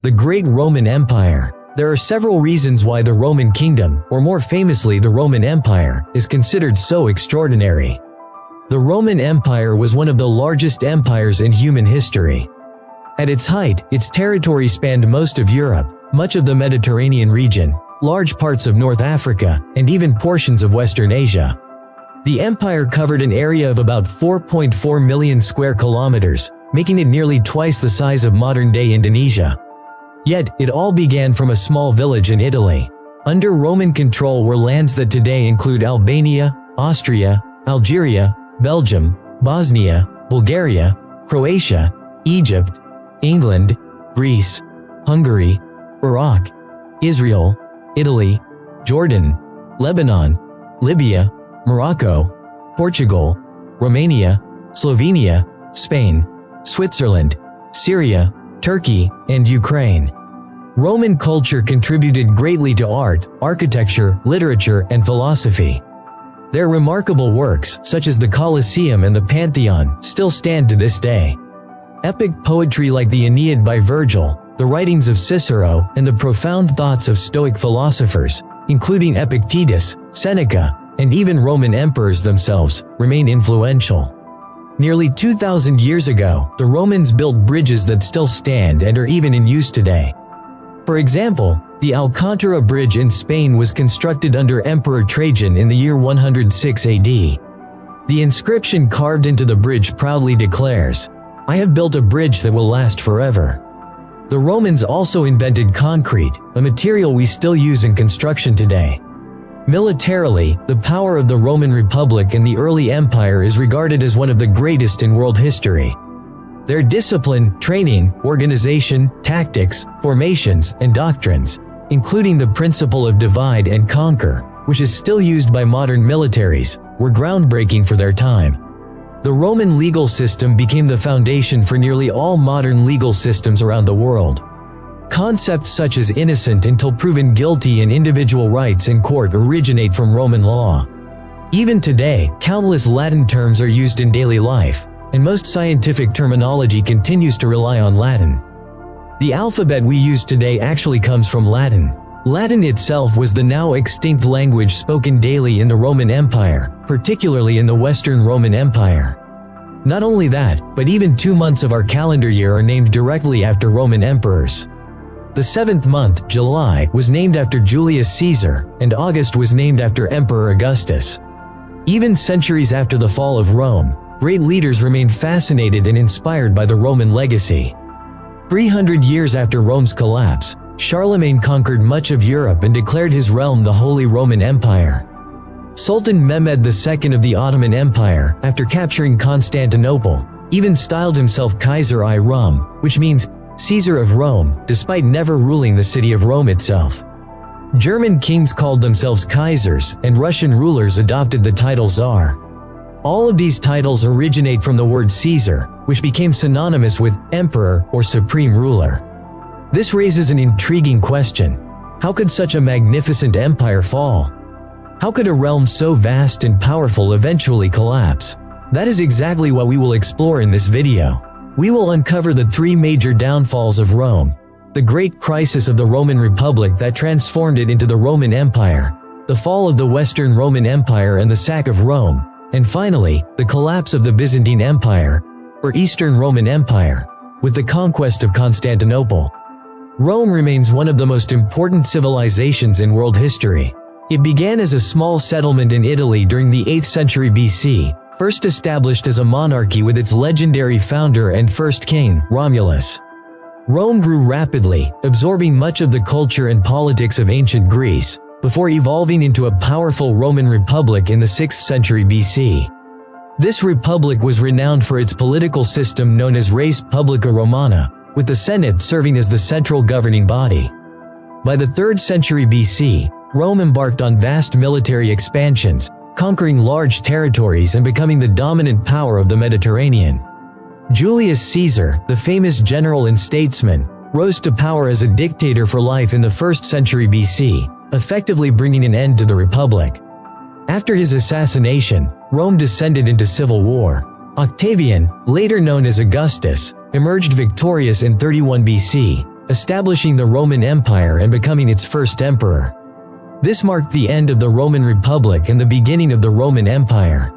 The Great Roman Empire. There are several reasons why the Roman Kingdom, or more famously the Roman Empire, is considered so extraordinary. The Roman Empire was one of the largest empires in human history. At its height, its territory spanned most of Europe, much of the Mediterranean region, large parts of North Africa, and even portions of Western Asia. The empire covered an area of about 4.4 million square kilometers, making it nearly twice the size of modern-day Indonesia. Yet, it all began from a small village in Italy. Under Roman control were lands that today include Albania, Austria, Algeria, Belgium, Bosnia, Bulgaria, Croatia, Egypt, England, Greece, Hungary, Iraq, Israel, Italy, Jordan, Lebanon, Libya, Morocco, Portugal, Romania, Slovenia, Spain, Switzerland, Syria, Turkey, and Ukraine. Roman culture contributed greatly to art, architecture, literature, and philosophy. Their remarkable works, such as the Colosseum and the Pantheon, still stand to this day. Epic poetry like the Aeneid by Virgil, the writings of Cicero, and the profound thoughts of Stoic philosophers, including Epictetus, Seneca, and even Roman emperors themselves, remain influential. Nearly 2,000 years ago, the Romans built bridges that still stand and are even in use today. For example, the Alcantara Bridge in Spain was constructed under Emperor Trajan in the year 106 AD. The inscription carved into the bridge proudly declares, "I have built a bridge that will last forever." The Romans also invented concrete, a material we still use in construction today. Militarily, the power of the Roman Republic and the early empire is regarded as one of the greatest in world history. Their discipline, training, organization, tactics, formations, and doctrines, including the principle of divide and conquer, which is still used by modern militaries, were groundbreaking for their time. The Roman legal system became the foundation for nearly all modern legal systems around the world. Concepts such as innocent until proven guilty and individual rights in court originate from Roman law. Even today, countless Latin terms are used in daily life, and most scientific terminology continues to rely on Latin. The alphabet we use today actually comes from Latin. Latin itself was the now extinct language spoken daily in the Roman Empire, particularly in the Western Roman Empire. Not only that, but even 2 months of our calendar year are named directly after Roman emperors. The 7th month, July, was named after Julius Caesar, and August was named after Emperor Augustus. Even centuries after the fall of Rome, great leaders remained fascinated and inspired by the Roman legacy. 300 years after Rome's collapse, Charlemagne conquered much of Europe and declared his realm the Holy Roman Empire. Sultan Mehmed II of the Ottoman Empire, after capturing Constantinople, even styled himself Kaiser I Rum, which means Caesar of Rome, despite never ruling the city of Rome itself. German kings called themselves Kaisers, and Russian rulers adopted the title Tsar. All of these titles originate from the word Caesar, which became synonymous with emperor or supreme ruler. This raises an intriguing question. How could such a magnificent empire fall? How could a realm so vast and powerful eventually collapse? That is exactly what we will explore in this video. We will uncover the 3 major downfalls of Rome, the great crisis of the Roman Republic that transformed it into the Roman Empire, the fall of the Western Roman Empire and the sack of Rome, and finally, the collapse of the Byzantine Empire, or Eastern Roman Empire, with the conquest of Constantinople. Rome remains one of the most important civilizations in world history. It began as a small settlement in Italy during the 8th century BC, first established as a monarchy with its legendary founder and first king, Romulus. Rome grew rapidly, absorbing much of the culture and politics of ancient Greece, before evolving into a powerful Roman republic in the 6th century BC. This republic was renowned for its political system known as Res Publica Romana, with the Senate serving as the central governing body. By the 3rd century BC, Rome embarked on vast military expansions, conquering large territories and becoming the dominant power of the Mediterranean. Julius Caesar, the famous general and statesman, rose to power as a dictator for life in the 1st century BC, effectively bringing an end to the Republic. After his assassination, Rome descended into civil war. Octavian, later known as Augustus, emerged victorious in 31 BC, establishing the Roman Empire and becoming its first emperor. This marked the end of the Roman Republic and the beginning of the Roman Empire.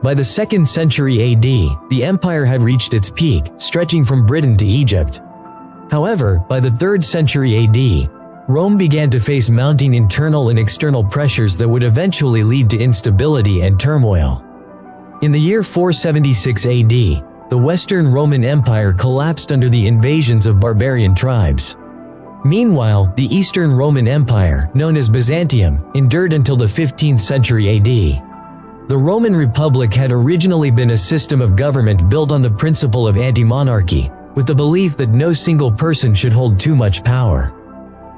By the 2nd century AD, the empire had reached its peak, stretching from Britain to Egypt. However, by the 3rd century AD, Rome began to face mounting internal and external pressures that would eventually lead to instability and turmoil. In the year 476 AD, the Western Roman Empire collapsed under the invasions of barbarian tribes. Meanwhile, the Eastern Roman Empire, known as Byzantium, endured until the 15th century AD. The Roman Republic had originally been a system of government built on the principle of anti-monarchy, with the belief that no single person should hold too much power.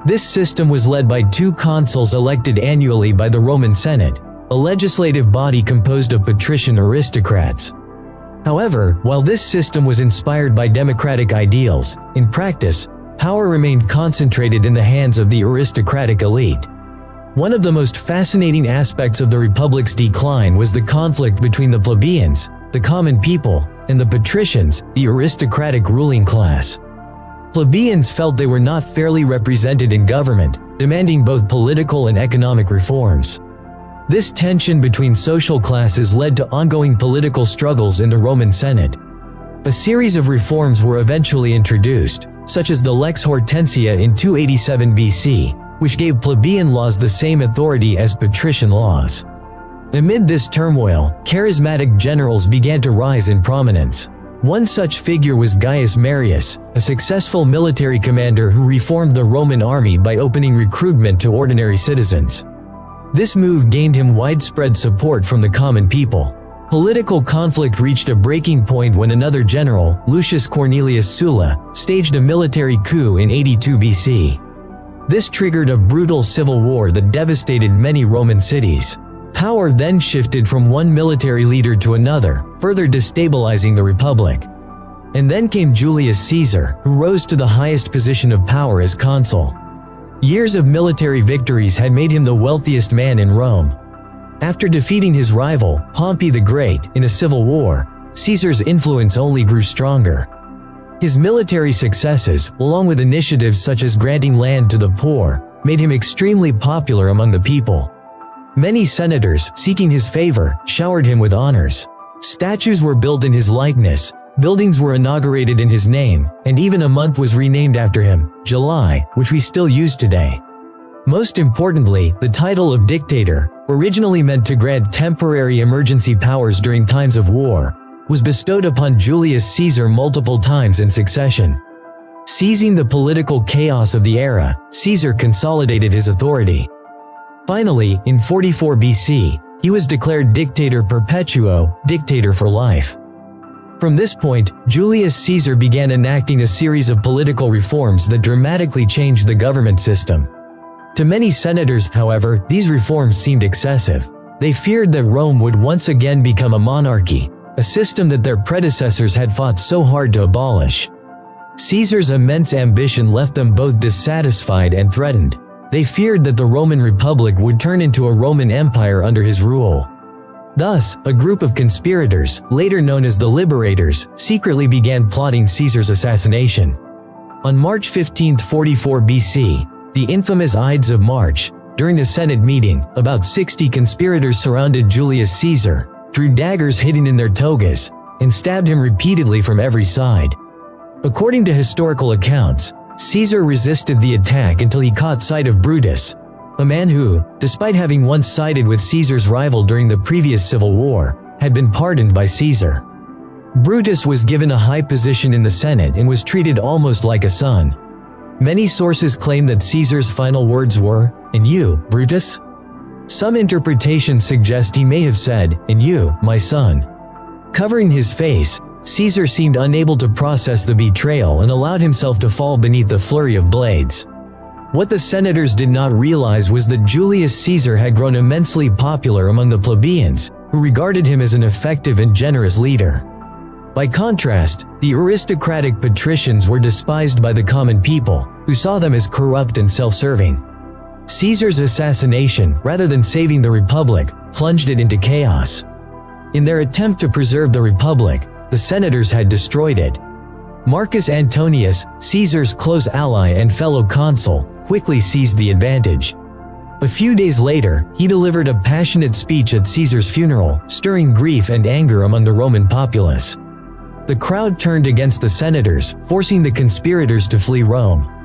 This system was led by 2 consuls elected annually by the Roman Senate, a legislative body composed of patrician aristocrats. However, while this system was inspired by democratic ideals, in practice, power remained concentrated in the hands of the aristocratic elite. One of the most fascinating aspects of the Republic's decline was the conflict between the plebeians, the common people, and the patricians, the aristocratic ruling class. Plebeians felt they were not fairly represented in government, demanding both political and economic reforms. This tension between social classes led to ongoing political struggles in the Roman Senate. A series of reforms were eventually introduced, such as the Lex Hortensia in 287 BC, which gave plebeian laws the same authority as patrician laws. Amid this turmoil, charismatic generals began to rise in prominence. One such figure was Gaius Marius, a successful military commander who reformed the Roman army by opening recruitment to ordinary citizens. This move gained him widespread support from the common people. Political conflict reached a breaking point when another general, Lucius Cornelius Sulla, staged a military coup in 82 BC. This triggered a brutal civil war that devastated many Roman cities. Power then shifted from one military leader to another, further destabilizing the Republic. And then came Julius Caesar, who rose to the highest position of power as consul. Years of military victories had made him the wealthiest man in Rome. After defeating his rival, Pompey the Great, in a civil war, Caesar's influence only grew stronger. His military successes, along with initiatives such as granting land to the poor, made him extremely popular among the people. Many senators, seeking his favor, showered him with honors. Statues were built in his likeness, buildings were inaugurated in his name, and even a month was renamed after him, July, which we still use today. Most importantly, the title of dictator, originally meant to grant temporary emergency powers during times of war, was bestowed upon Julius Caesar multiple times in succession. Seizing the political chaos of the era, Caesar consolidated his authority. Finally, in 44 BC, he was declared dictator perpetuo, dictator for life. From this point, Julius Caesar began enacting a series of political reforms that dramatically changed the government system. To many senators, however, these reforms seemed excessive. They feared that Rome would once again become a monarchy, a system that their predecessors had fought so hard to abolish. Caesar's immense ambition left them both dissatisfied and threatened. They feared that the Roman Republic would turn into a Roman Empire under his rule. Thus, a group of conspirators, later known as the Liberators, secretly began plotting Caesar's assassination. On March 15, 44 BC, the infamous Ides of March, during a Senate meeting, about 60 conspirators surrounded Julius Caesar, drew daggers hidden in their togas, and stabbed him repeatedly from every side. According to historical accounts, Caesar resisted the attack until he caught sight of Brutus, a man who, despite having once sided with Caesar's rival during the previous civil war, had been pardoned by Caesar. Brutus was given a high position in the Senate and was treated almost like a son. Many sources claim that Caesar's final words were, "And you, Brutus?" Some interpretations suggest he may have said, "And you, my son." Covering his face, Caesar seemed unable to process the betrayal and allowed himself to fall beneath the flurry of blades. What the senators did not realize was that Julius Caesar had grown immensely popular among the plebeians, who regarded him as an effective and generous leader. By contrast, the aristocratic patricians were despised by the common people, who saw them as corrupt and self-serving. Caesar's assassination, rather than saving the Republic, plunged it into chaos. In their attempt to preserve the Republic, the senators had destroyed it. Marcus Antonius, Caesar's close ally and fellow consul, quickly seized the advantage. A few days later, he delivered a passionate speech at Caesar's funeral, stirring grief and anger among the Roman populace. The crowd turned against the senators, forcing the conspirators to flee Rome.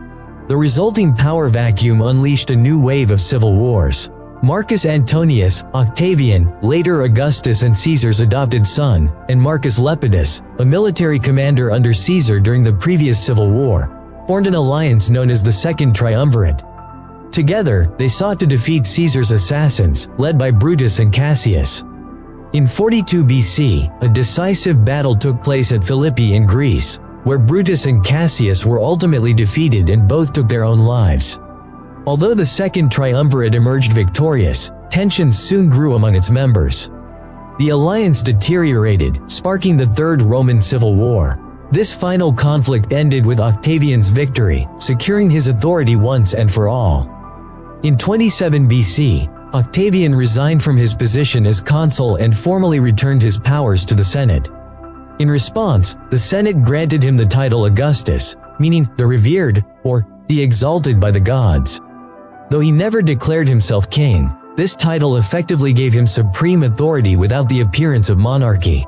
The resulting power vacuum unleashed a new wave of civil wars. Marcus Antonius, Octavian, later Augustus and Caesar's adopted son, and Marcus Lepidus, a military commander under Caesar during the previous civil war, formed an alliance known as the Second Triumvirate. Together, they sought to defeat Caesar's assassins, led by Brutus and Cassius. In 42 BC, a decisive battle took place at Philippi in Greece, where Brutus and Cassius were ultimately defeated and both took their own lives. Although the Second Triumvirate emerged victorious, tensions soon grew among its members. The alliance deteriorated, sparking the Third Roman Civil War. This final conflict ended with Octavian's victory, securing his authority once and for all. In 27 BC, Octavian resigned from his position as consul and formally returned his powers to the Senate. In response, the Senate granted him the title Augustus, meaning the revered, or the exalted by the gods. Though he never declared himself king, this title effectively gave him supreme authority without the appearance of monarchy.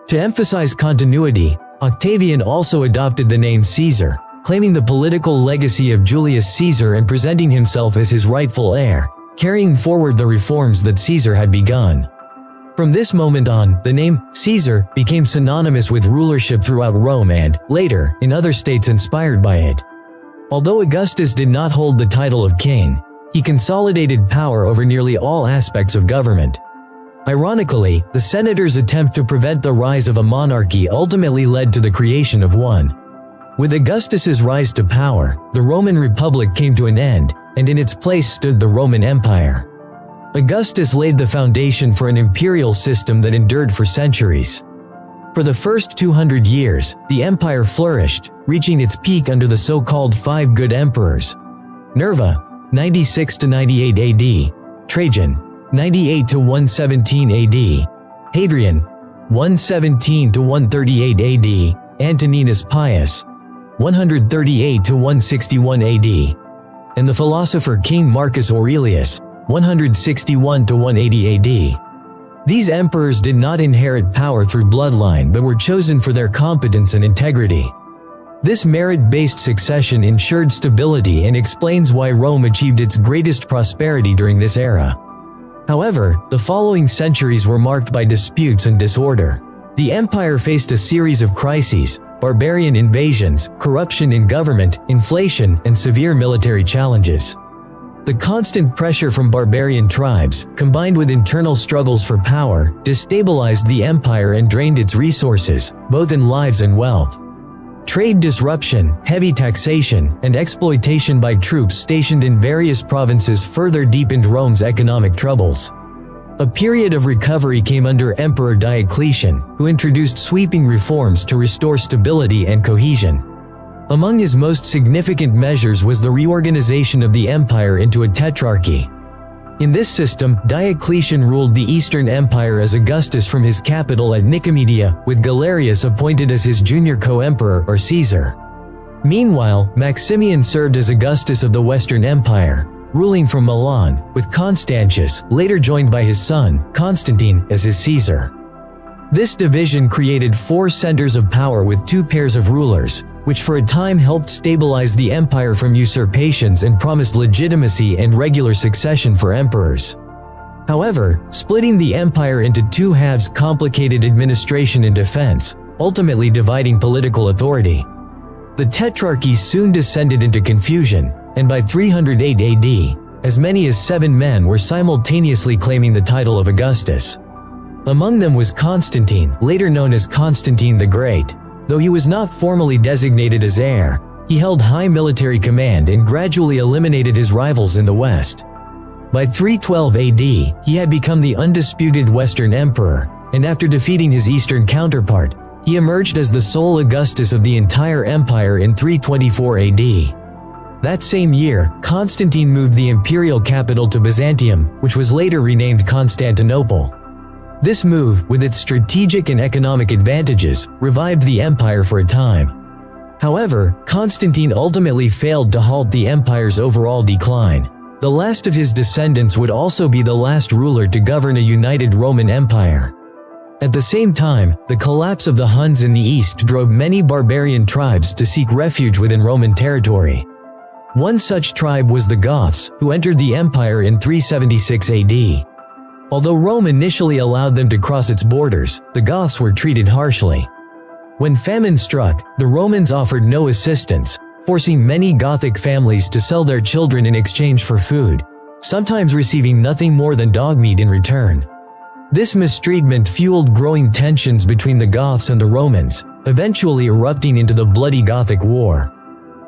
To emphasize continuity, Octavian also adopted the name Caesar, claiming the political legacy of Julius Caesar and presenting himself as his rightful heir, carrying forward the reforms that Caesar had begun. From this moment on, the name Caesar became synonymous with rulership throughout Rome and, later, in other states inspired by it. Although Augustus did not hold the title of king, he consolidated power over nearly all aspects of government. Ironically, the senators' attempt to prevent the rise of a monarchy ultimately led to the creation of one. With Augustus's rise to power, the Roman Republic came to an end, and in its place stood the Roman Empire. Augustus laid the foundation for an imperial system that endured for centuries. For the first 200 years, the empire flourished, reaching its peak under the so-called Five Good Emperors: Nerva, 96 to 98 AD; Trajan, 98 to 117 AD; Hadrian, 117 to 138 AD; Antoninus Pius, 138 to 161 AD; and the philosopher King Marcus Aurelius, 161 to 180 AD. These emperors did not inherit power through bloodline but were chosen for their competence and integrity. This merit-based succession ensured stability and explains why Rome achieved its greatest prosperity during this era. However, the following centuries were marked by disputes and disorder. The empire faced a series of crises: barbarian invasions, corruption in government, inflation, and severe military challenges. The constant pressure from barbarian tribes, combined with internal struggles for power, destabilized the empire and drained its resources, both in lives and wealth. Trade disruption, heavy taxation, and exploitation by troops stationed in various provinces further deepened Rome's economic troubles. A period of recovery came under Emperor Diocletian, who introduced sweeping reforms to restore stability and cohesion. Among his most significant measures was the reorganization of the empire into a tetrarchy. In this system, Diocletian ruled the Eastern Empire as Augustus from his capital at Nicomedia, with Galerius appointed as his junior co-emperor or Caesar. Meanwhile, Maximian served as Augustus of the Western Empire, ruling from Milan, with Constantius, later joined by his son, Constantine, as his Caesar. This division created four centers of power with two pairs of rulers, which for a time helped stabilize the empire from usurpations and promised legitimacy and regular succession for emperors. However, splitting the empire into two halves complicated administration and defense, ultimately dividing political authority. The tetrarchy soon descended into confusion, and by 308 AD, as many as 7 men were simultaneously claiming the title of Augustus. Among them was Constantine, later known as Constantine the Great. Though he was not formally designated as heir, he held high military command and gradually eliminated his rivals in the West. By 312 AD, he had become the undisputed Western Emperor, and after defeating his Eastern counterpart, he emerged as the sole Augustus of the entire empire in 324 AD. That same year, Constantine moved the imperial capital to Byzantium, which was later renamed Constantinople. This move, with its strategic and economic advantages, revived the empire for a time. However, Constantine ultimately failed to halt the empire's overall decline. The last of his descendants would also be the last ruler to govern a united Roman Empire. At the same time, the collapse of the Huns in the east drove many barbarian tribes to seek refuge within Roman territory. One such tribe was the Goths, who entered the empire in 376 AD. Although Rome initially allowed them to cross its borders, the Goths were treated harshly. When famine struck, the Romans offered no assistance, forcing many Gothic families to sell their children in exchange for food, sometimes receiving nothing more than dog meat in return. This mistreatment fueled growing tensions between the Goths and the Romans, eventually erupting into the bloody Gothic War.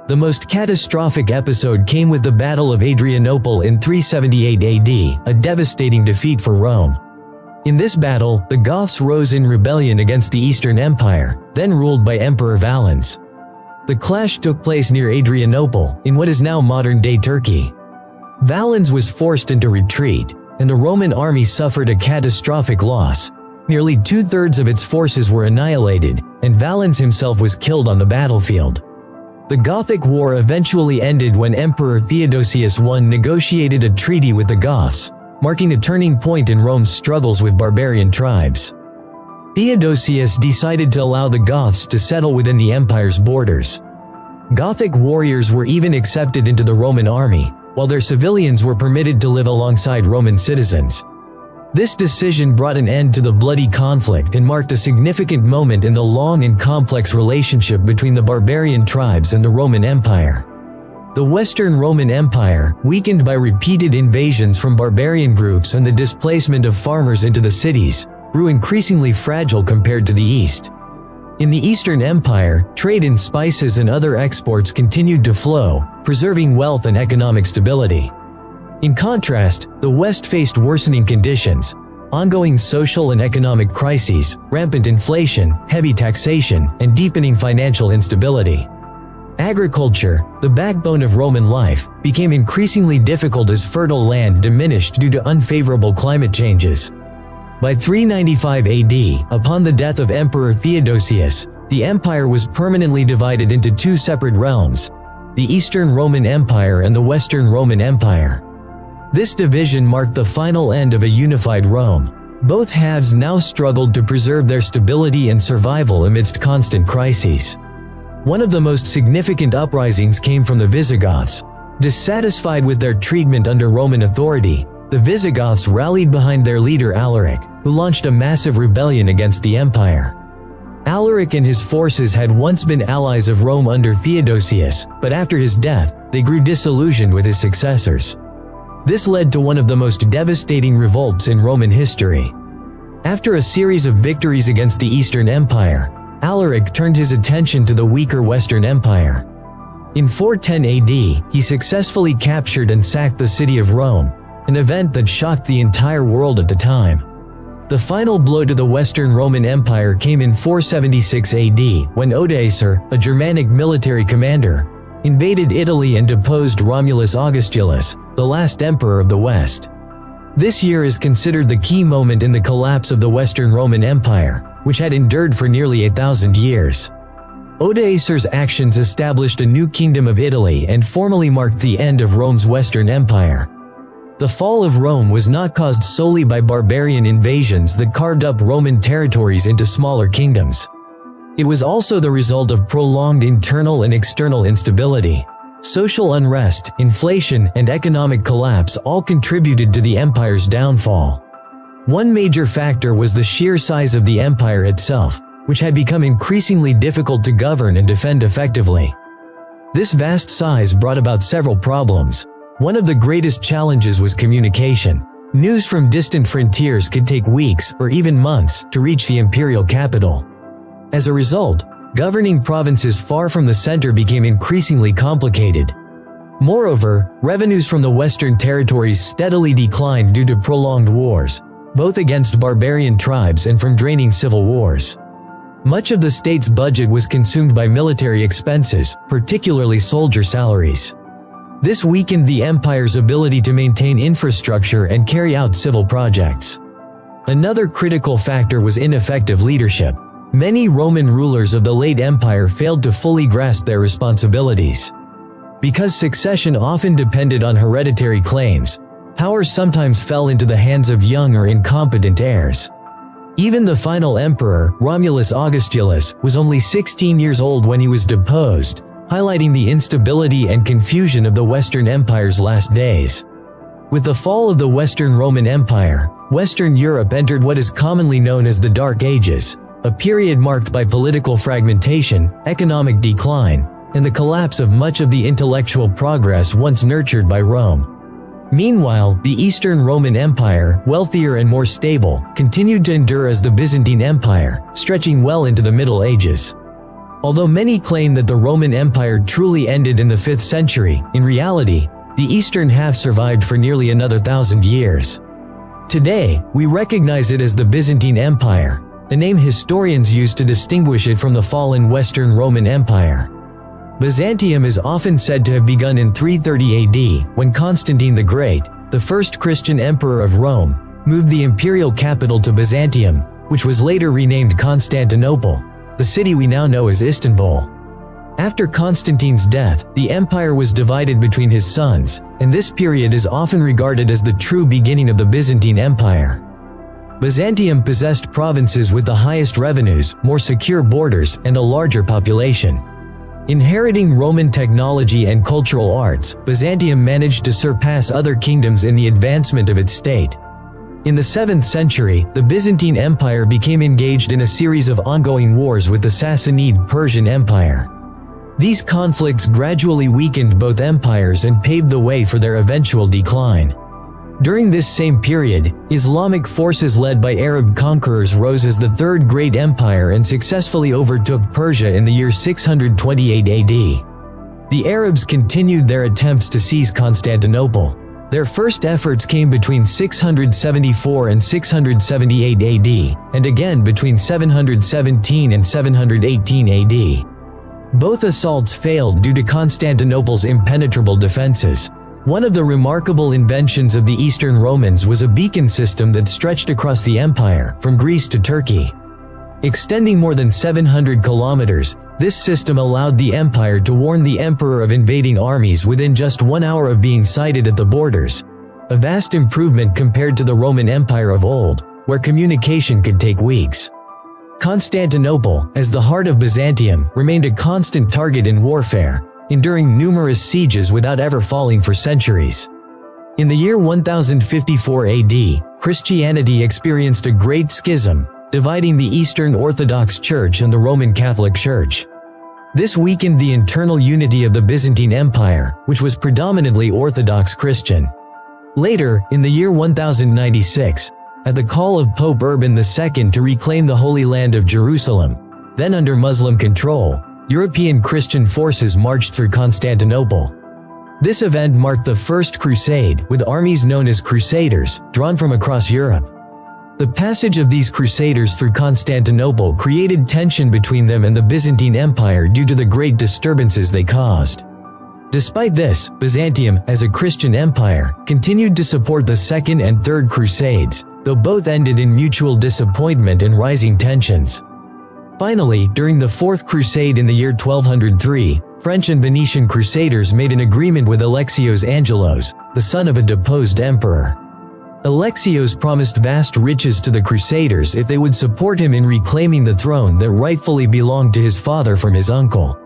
The most catastrophic episode came with the Battle of Adrianople in 378 AD, a devastating defeat for Rome. In this battle, the Goths rose in rebellion against the Eastern Empire, then ruled by Emperor Valens. The clash took place near Adrianople, in what is now modern-day Turkey. Valens was forced into retreat, and the Roman army suffered a catastrophic loss. Nearly two-thirds of its forces were annihilated, and Valens himself was killed on the battlefield. The Gothic War eventually ended when Emperor Theodosius I negotiated a treaty with the Goths, marking a turning point in Rome's struggles with barbarian tribes. Theodosius decided to allow the Goths to settle within the empire's borders. Gothic warriors were even accepted into the Roman army, while their civilians were permitted to live alongside Roman citizens. This decision brought an end to the bloody conflict and marked a significant moment in the long and complex relationship between the barbarian tribes and the Roman Empire. The Western Roman Empire, weakened by repeated invasions from barbarian groups and the displacement of farmers into the cities, grew increasingly fragile compared to the East. In the Eastern Empire, trade in spices and other exports continued to flow, preserving wealth and economic stability. In contrast, the West faced worsening conditions, ongoing social and economic crises, rampant inflation, heavy taxation, and deepening financial instability. Agriculture, the backbone of Roman life, became increasingly difficult as fertile land diminished due to unfavorable climate changes. By 395 AD, upon the death of Emperor Theodosius, the empire was permanently divided into two separate realms, the Eastern Roman Empire and the Western Roman Empire. This division marked the final end of a unified Rome. Both halves now struggled to preserve their stability and survival amidst constant crises. One of the most significant uprisings came from the Visigoths. Dissatisfied with their treatment under Roman authority, the Visigoths rallied behind their leader Alaric, who launched a massive rebellion against the empire. Alaric and his forces had once been allies of Rome under Theodosius, but after his death, they grew disillusioned with his successors. This led to one of the most devastating revolts in Roman history. After a series of victories against the Eastern Empire, Alaric turned his attention to the weaker Western Empire. In 410 AD, he successfully captured and sacked the city of Rome, an event that shocked the entire world at the time. The final blow to the Western Roman Empire came in 476 AD, when Odoacer, a Germanic military commander, invaded Italy and deposed Romulus Augustulus, the last emperor of the West. This year is considered the key moment in the collapse of the Western Roman Empire, which had endured for nearly 1,000 years. Odoacer's actions established a new kingdom of Italy and formally marked the end of Rome's Western Empire. The fall of Rome was not caused solely by barbarian invasions that carved up Roman territories into smaller kingdoms. It was also the result of prolonged internal and external instability. Social unrest, inflation, and economic collapse all contributed to the empire's downfall. One major factor was the sheer size of the empire itself, which had become increasingly difficult to govern and defend effectively. This vast size brought about several problems. One of the greatest challenges was communication. News from distant frontiers could take weeks or even months to reach the imperial capital. As a result, governing provinces far from the center became increasingly complicated. Moreover, revenues from the western territories steadily declined due to prolonged wars, both against barbarian tribes and from draining civil wars. Much of the state's budget was consumed by military expenses, particularly soldier salaries. This weakened the empire's ability to maintain infrastructure and carry out civil projects. Another critical factor was ineffective leadership. Many Roman rulers of the late empire failed to fully grasp their responsibilities. Because succession often depended on hereditary claims, power sometimes fell into the hands of young or incompetent heirs. Even the final emperor, Romulus Augustulus, was only 16 years old when he was deposed, highlighting the instability and confusion of the Western Empire's last days. With the fall of the Western Roman Empire, Western Europe entered what is commonly known as the Dark Ages, a period marked by political fragmentation, economic decline, and the collapse of much of the intellectual progress once nurtured by Rome. Meanwhile, the Eastern Roman Empire, wealthier and more stable, continued to endure as the Byzantine Empire, stretching well into the Middle Ages. Although many claim that the Roman Empire truly ended in the 5th century, in reality, the eastern half survived for nearly another 1,000 years. Today, we recognize it as the Byzantine Empire, a name historians use to distinguish it from the fallen Western Roman Empire. Byzantium is often said to have begun in 330 AD, when Constantine the Great, the first Christian emperor of Rome, moved the imperial capital to Byzantium, which was later renamed Constantinople, the city we now know as Istanbul. After Constantine's death, the empire was divided between his sons, and this period is often regarded as the true beginning of the Byzantine Empire. Byzantium possessed provinces with the highest revenues, more secure borders, and a larger population. Inheriting Roman technology and cultural arts, Byzantium managed to surpass other kingdoms in the advancement of its state. In the 7th century, the Byzantine Empire became engaged in a series of ongoing wars with the Sassanid Persian Empire. These conflicts gradually weakened both empires and paved the way for their eventual decline. During this same period, Islamic forces led by Arab conquerors rose as the Third Great Empire and successfully overtook Persia in the year 628 AD. The Arabs continued their attempts to seize Constantinople. Their first efforts came between 674 and 678 AD, and again between 717 and 718 AD. Both assaults failed due to Constantinople's impenetrable defenses. One of the remarkable inventions of the Eastern Romans was a beacon system that stretched across the empire, from Greece to Turkey. Extending more than 700 kilometers, this system allowed the empire to warn the emperor of invading armies within just 1 hour of being sighted at the borders, a vast improvement compared to the Roman Empire of old, where communication could take weeks. Constantinople, as the heart of Byzantium, remained a constant target in warfare, enduring numerous sieges without ever falling for centuries. In the year 1054 AD, Christianity experienced a great schism, dividing the Eastern Orthodox Church and the Roman Catholic Church. This weakened the internal unity of the Byzantine Empire, which was predominantly Orthodox Christian. Later, in the year 1096, at the call of Pope Urban II to reclaim the Holy Land of Jerusalem, then under Muslim control, European Christian forces marched through Constantinople. This event marked the First Crusade, with armies known as Crusaders, drawn from across Europe. The passage of these Crusaders through Constantinople created tension between them and the Byzantine Empire due to the great disturbances they caused. Despite this, Byzantium, as a Christian empire, continued to support the Second and Third Crusades, though both ended in mutual disappointment and rising tensions. Finally, during the Fourth Crusade in the year 1203, French and Venetian crusaders made an agreement with Alexios Angelos, the son of a deposed emperor. Alexios promised vast riches to the crusaders if they would support him in reclaiming the throne that rightfully belonged to his father from his uncle.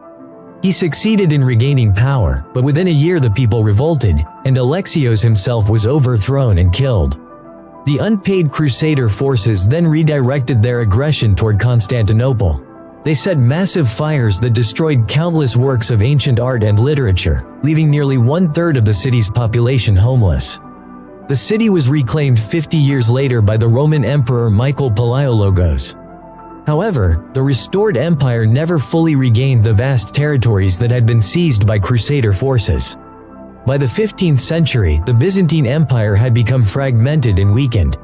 He succeeded in regaining power, but within a year the people revolted, and Alexios himself was overthrown and killed. The unpaid Crusader forces then redirected their aggression toward Constantinople. They set massive fires that destroyed countless works of ancient art and literature, leaving nearly 1/3 of the city's population homeless. The city was reclaimed 50 years later by the Roman Emperor Michael Palaiologos. However, the restored empire never fully regained the vast territories that had been seized by Crusader forces. By the 15th century, the Byzantine Empire had become fragmented and weakened.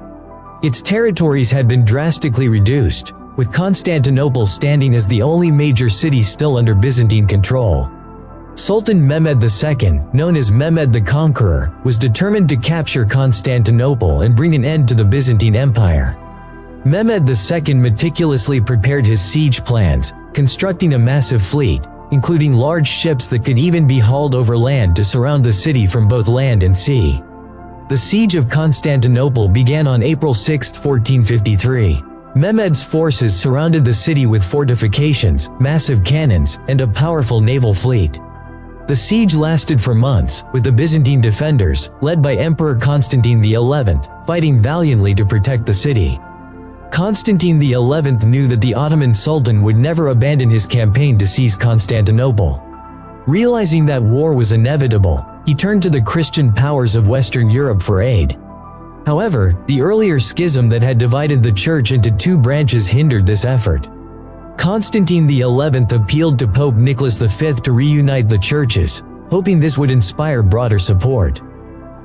Its territories had been drastically reduced, with Constantinople standing as the only major city still under Byzantine control. Sultan Mehmed II, known as Mehmed the Conqueror, was determined to capture Constantinople and bring an end to the Byzantine Empire. Mehmed II meticulously prepared his siege plans, constructing a massive fleet, including large ships that could even be hauled over land to surround the city from both land and sea. The siege of Constantinople began on April 6, 1453. Mehmed's forces surrounded the city with fortifications, massive cannons, and a powerful naval fleet. The siege lasted for months, with the Byzantine defenders, led by Emperor Constantine XI, fighting valiantly to protect the city. Constantine XI knew that the Ottoman Sultan would never abandon his campaign to seize Constantinople. Realizing that war was inevitable, he turned to the Christian powers of Western Europe for aid. However, the earlier schism that had divided the church into two branches hindered this effort. Constantine XI appealed to Pope Nicholas V to reunite the churches, hoping this would inspire broader support.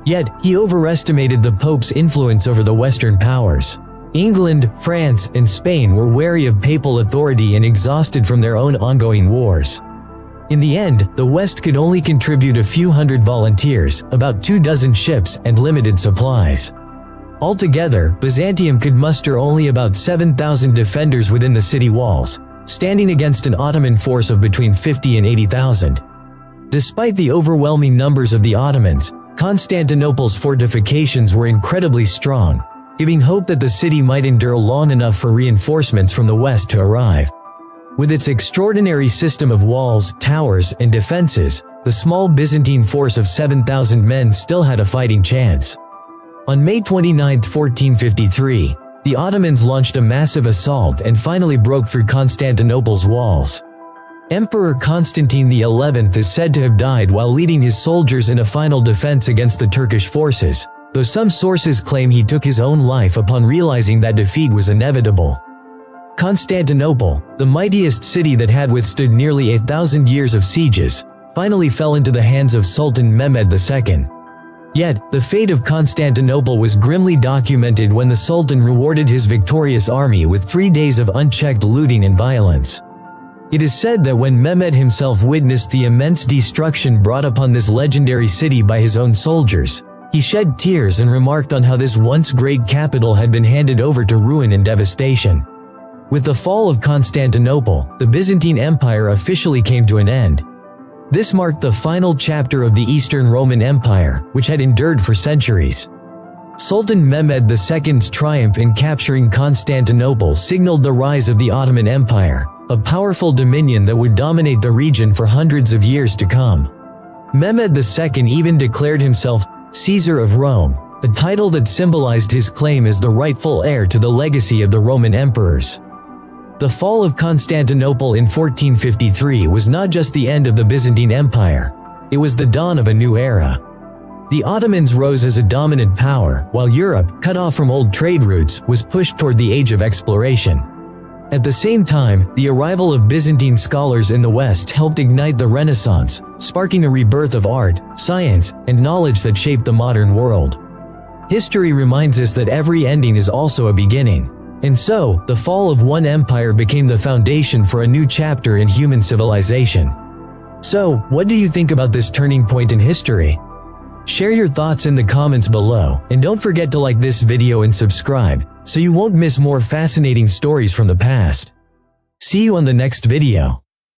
Yet, he overestimated the Pope's influence over the Western powers. England, France, and Spain were wary of papal authority and exhausted from their own ongoing wars. In the end, the West could only contribute a few hundred volunteers, about 24 ships, and limited supplies. Altogether, Byzantium could muster only about 7,000 defenders within the city walls, standing against an Ottoman force of between 50 and 80,000. Despite the overwhelming numbers of the Ottomans, Constantinople's fortifications were incredibly strong, giving hope that the city might endure long enough for reinforcements from the west to arrive. With its extraordinary system of walls, towers, and defenses, the small Byzantine force of 7,000 men still had a fighting chance. On May 29, 1453, the Ottomans launched a massive assault and finally broke through Constantinople's walls. Emperor Constantine XI is said to have died while leading his soldiers in a final defense against the Turkish forces, though some sources claim he took his own life upon realizing that defeat was inevitable. Constantinople, the mightiest city that had withstood nearly 1,000 years of sieges, finally fell into the hands of Sultan Mehmed II. Yet, the fate of Constantinople was grimly documented when the Sultan rewarded his victorious army with 3 days of unchecked looting and violence. It is said that when Mehmed himself witnessed the immense destruction brought upon this legendary city by his own soldiers, he shed tears and remarked on how this once great capital had been handed over to ruin and devastation. With the fall of Constantinople, the Byzantine Empire officially came to an end. This marked the final chapter of the Eastern Roman Empire, which had endured for centuries. Sultan Mehmed II's triumph in capturing Constantinople signaled the rise of the Ottoman Empire, a powerful dominion that would dominate the region for hundreds of years to come. Mehmed II even declared himself Caesar of Rome, a title that symbolized his claim as the rightful heir to the legacy of the Roman emperors. The fall of Constantinople in 1453 was not just the end of the Byzantine Empire, it was the dawn of a new era. The Ottomans rose as a dominant power, while Europe, cut off from old trade routes, was pushed toward the age of exploration. At the same time, the arrival of Byzantine scholars in the West helped ignite the Renaissance, sparking a rebirth of art, science, and knowledge that shaped the modern world. History reminds us that every ending is also a beginning. And so, the fall of one empire became the foundation for a new chapter in human civilization. So, what do you think about this turning point in history? Share your thoughts in the comments below, and don't forget to like this video and subscribe, so you won't miss more fascinating stories from the past. See you on the next video.